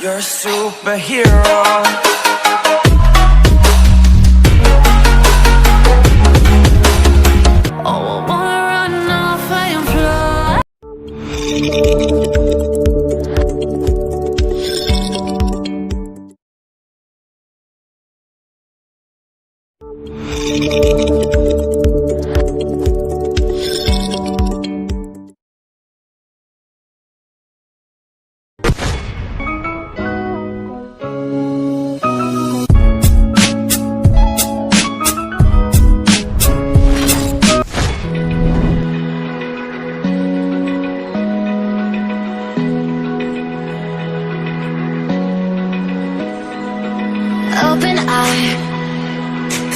You're a superhero. Open eye,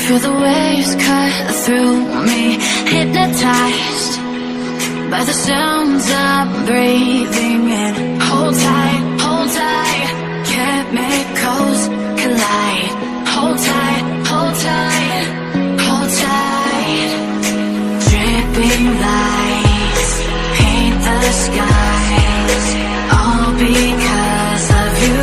feel the waves cut through me, hypnotized by the sounds I'm breathing in. Hold tight, chemicals collide. Hold tight, hold tight, hold tight. Dripping lights paint the skies, all because of you.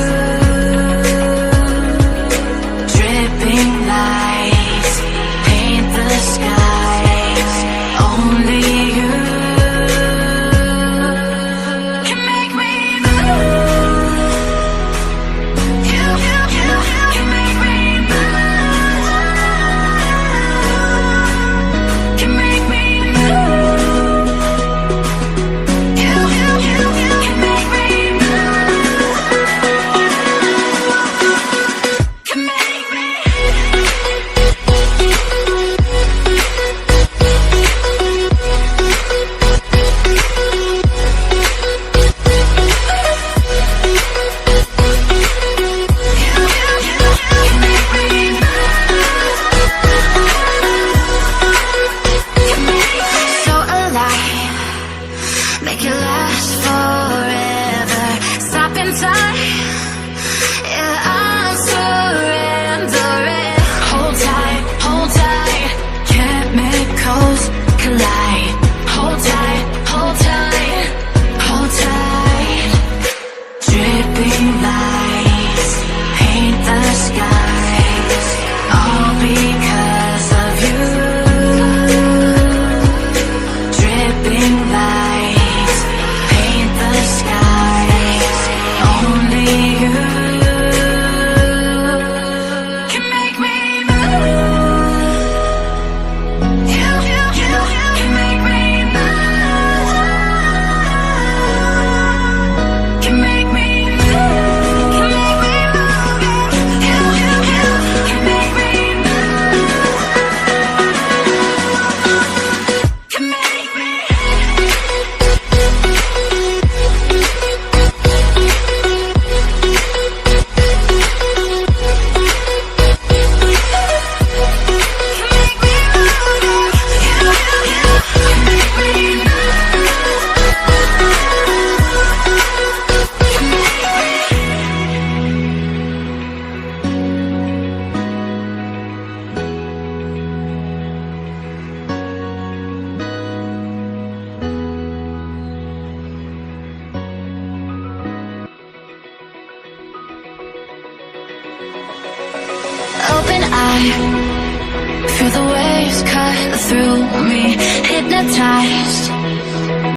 Open eye, feel the waves cut through me, hypnotized